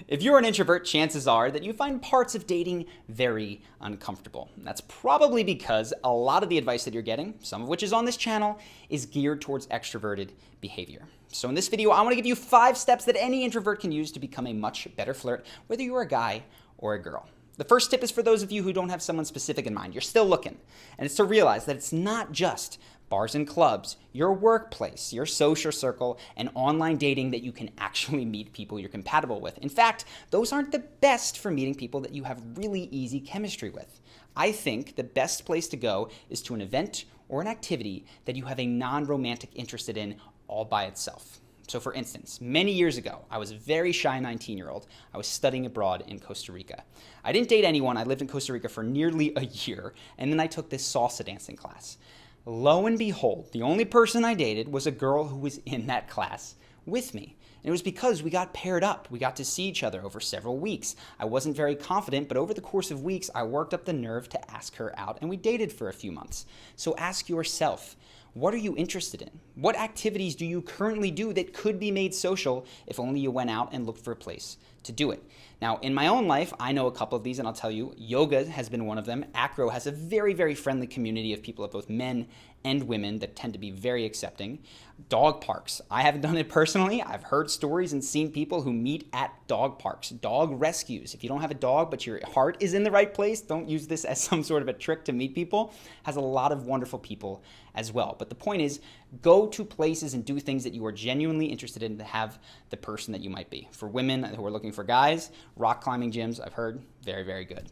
If you're an introvert, chances are that you find parts of dating very uncomfortable. That's probably because a lot of the advice that you're getting, some of which is on this channel, is geared towards extroverted behavior. So in this video, I want to give you 5 steps that any introvert can use to become a much better flirt, whether you're a guy or a girl. The first tip is for those of you who don't have someone specific in mind. You're still looking. And it's to realize that it's not just bars and clubs, your workplace, your social circle, and online dating that you can actually meet people you're compatible with. In fact, those aren't the best for meeting people that you have really easy chemistry with. I think the best place to go is to an event or an activity that you have a non-romantic interest in all by itself. So for instance, many years ago, I was a very shy 19-year-old. I was studying abroad in Costa Rica. I didn't date anyone. I lived in Costa Rica for nearly a year, and then I took this salsa dancing class. Lo and behold, the only person I dated was a girl who was in that class with me. And it was because we got paired up. We got to see each other over several weeks. I wasn't very confident, but over the course of weeks, I worked up the nerve to ask her out, and we dated for a few months. So ask yourself, what are you interested in? What activities do you currently do that could be made social if only you went out and looked for a place to do it? Now, in my own life, I know a couple of these, and I'll tell you, yoga has been one of them. Acro has a very, very friendly community of people, of both men and women, that tend to be very accepting. Dog parks. I haven't done it personally. I've heard stories and seen people who meet at dog parks. Dog rescues. If you don't have a dog, but your heart is in the right place, don't use this as some sort of a trick to meet people. Has a lot of wonderful people as well. But the point is, go to places and do things that you are genuinely interested in to have the person that you might be. For women who are looking for guys, rock climbing gyms, I've heard, very, very good.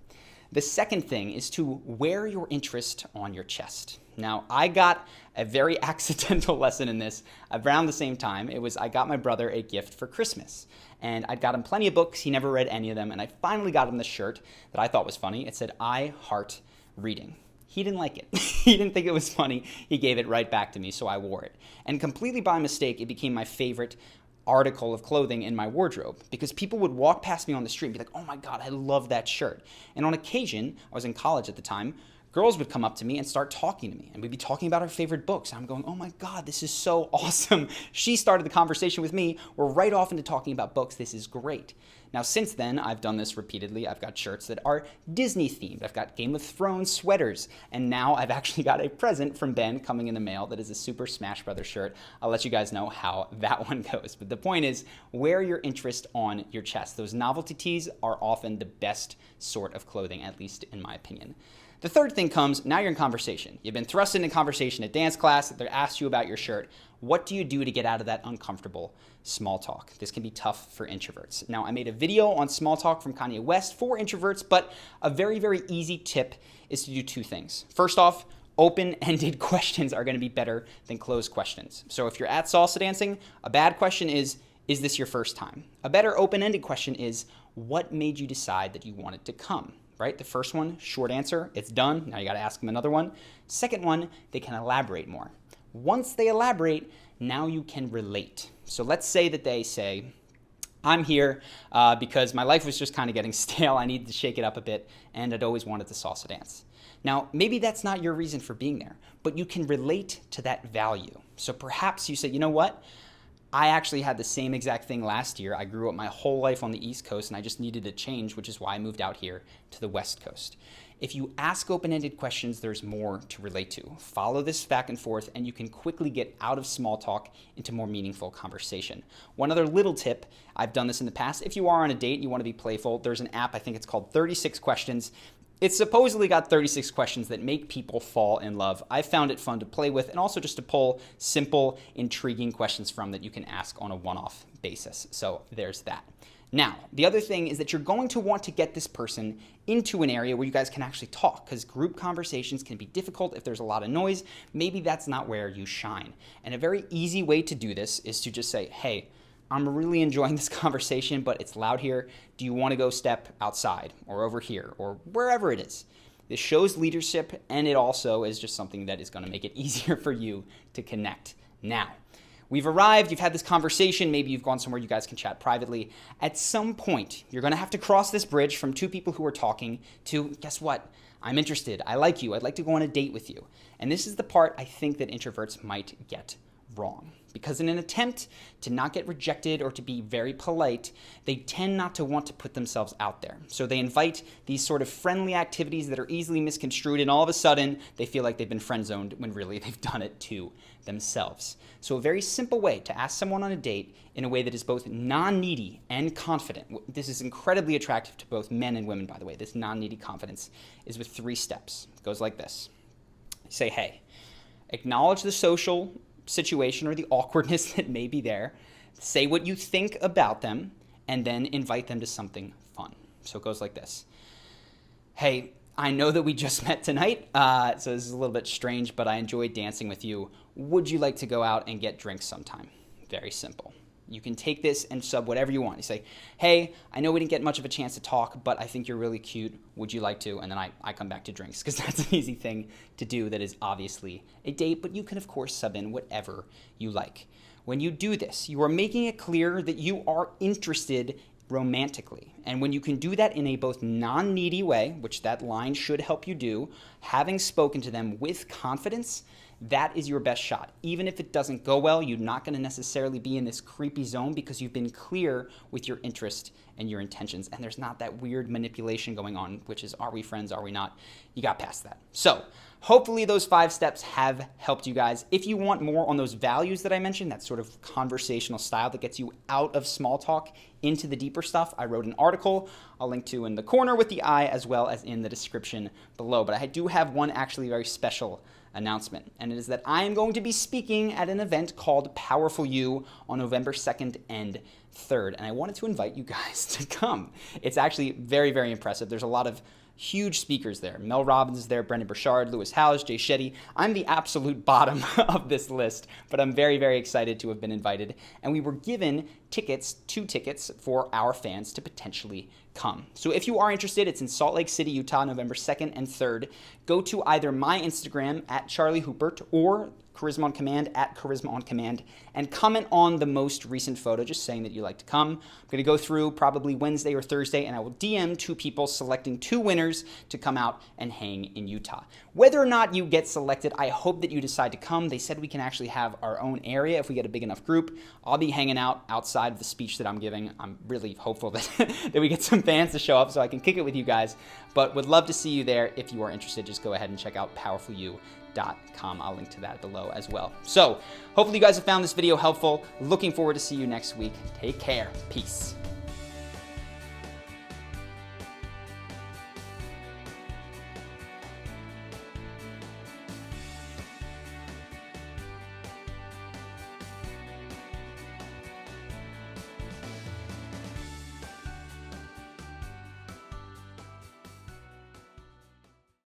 The second thing is to wear your interest on your chest. Now, I got a very accidental lesson in this around the same time. I got my brother a gift for Christmas, and I'd got him plenty of books. He never read any of them, and I finally got him this shirt that I thought was funny. It said, "I heart reading." He didn't like it. He didn't think it was funny. He gave it right back to me, so I wore it. And completely by mistake, it became my favorite article of clothing in my wardrobe, because people would walk past me on the street and be like, "Oh my God, I love that shirt." And on occasion, I was in college at the time, girls would come up to me and start talking to me, and we'd be talking about our favorite books. I'm going, "Oh my God, this is so awesome." She started the conversation with me. We're right off into talking about books. This is great. Now, since then, I've done this repeatedly. I've got shirts that are Disney themed. I've got Game of Thrones sweaters. And now I've actually got a present from Ben coming in the mail that is a Super Smash Brothers shirt. I'll let you guys know how that one goes. But the point is, wear your interest on your chest. Those novelty tees are often the best sort of clothing, at least in my opinion. The third thing comes, now you're in conversation. You've been thrust into conversation at dance class. They asked you about your shirt. What do you do to get out of that uncomfortable small talk? This can be tough for introverts. Now, I made a video on small talk from Kanye West for introverts, but a very, very easy tip is to do 2 things. First off, open-ended questions are going to be better than closed questions. So if you're at salsa dancing, a bad question is this your first time? A better open-ended question is, what made you decide that you wanted to come? Right? The first one, short answer, it's done. Now you got to ask them another one. Second one, they can elaborate more. Once they elaborate, now you can relate. So let's say that they say, "I'm here because my life was just kind of getting stale. I needed to shake it up a bit, and I'd always wanted to salsa dance." Now, maybe that's not your reason for being there, but you can relate to that value. So perhaps you say, "You know what? I actually had the same exact thing last year. I grew up my whole life on the East Coast, and I just needed a change, which is why I moved out here to the West Coast." If you ask open-ended questions, there's more to relate to. Follow this back and forth, and you can quickly get out of small talk into more meaningful conversation. One other little tip, I've done this in the past. If you are on a date and you want to be playful, there's an app, I think it's called 36 Questions. It's supposedly got 36 questions that make people fall in love. I found it fun to play with, and also just to pull simple, intriguing questions from that you can ask on a one-off basis. So there's that. Now, the other thing is that you're going to want to get this person into an area where you guys can actually talk, because group conversations can be difficult if there's a lot of noise. Maybe that's not where you shine. And a very easy way to do this is to just say, "Hey, I'm really enjoying this conversation, but it's loud here. Do you want to go step outside or over here or wherever it is?" This shows leadership, and it also is just something that is going to make it easier for you to connect. Now, we've arrived, you've had this conversation, maybe you've gone somewhere you guys can chat privately. At some point, you're going to have to cross this bridge from 2 people who are talking to, guess what? I'm interested, I like you, I'd like to go on a date with you. And this is the part I think that introverts might get wrong. because in an attempt to not get rejected or to be very polite, they tend not to want to put themselves out there. So they invite these sort of friendly activities that are easily misconstrued, and all of a sudden they feel like they've been friend-zoned when really they've done it to themselves. So a very simple way to ask someone on a date in a way that is both non-needy and confident. This is incredibly attractive to both men and women, by the way. This non-needy confidence is with 3 steps. It goes like this. Say, hey, acknowledge the social situation or the awkwardness that may be there. Say what you think about them, and then invite them to something fun. So it goes like this. Hey, I know that we just met tonight, so this is a little bit strange, but I enjoyed dancing with you. Would you like to go out and get drinks sometime? Very simple. You can take this and sub whatever you want. You say, hey, I know we didn't get much of a chance to talk, but I think you're really cute. Would you like to? And then I come back to drinks, because that's an easy thing to do that is obviously a date, but you can, of course, sub in whatever you like. When you do this, you are making it clear that you are interested romantically. And when you can do that in a both non-needy way, which that line should help you do, having spoken to them with confidence, that is your best shot. Even if it doesn't go well, you're not going to necessarily be in this creepy zone because you've been clear with your interest and your intentions, and there's not that weird manipulation going on, which is, are we friends, are we not? You got past that. So hopefully those 5 steps have helped you guys. If you want more on those values that I mentioned, that sort of conversational style that gets you out of small talk into the deeper stuff, I wrote an article I'll link to in the corner with the eye as well as in the description below. But I do have one actually very special announcement, and it is that I am going to be speaking at an event called Powerful You on November 2nd and 3rd, and I wanted to invite you guys to come. It's actually very, very impressive. There's a lot of huge speakers there. Mel Robbins is there, Brendan Burchard, Lewis Howes, Jay Shetty. I'm the absolute bottom of this list, but I'm very, very excited to have been invited. And we were given tickets, 2 tickets for our fans to potentially come. So if you are interested, it's in Salt Lake City, Utah, November 2nd and 3rd. Go to either my Instagram at Charlie Houpert or Charisma on Command at Charisma on Command and comment on the most recent photo, just saying that you like to come. I'm going to go through probably Wednesday or Thursday, and I will DM 2 people selecting 2 winners to come out and hang in Utah. Whether or not you get selected, I hope that you decide to come. They said we can actually have our own area if we get a big enough group. I'll be hanging out outside of the speech that I'm giving. I'm really hopeful that, that we get some fans to show up so I can kick it with you guys, but would love to see you there. If you are interested, just go ahead and check out powerfulyou.com. I'll link to that below as well. So hopefully you guys have found this video helpful. Looking forward to see you next week. Take care. Peace.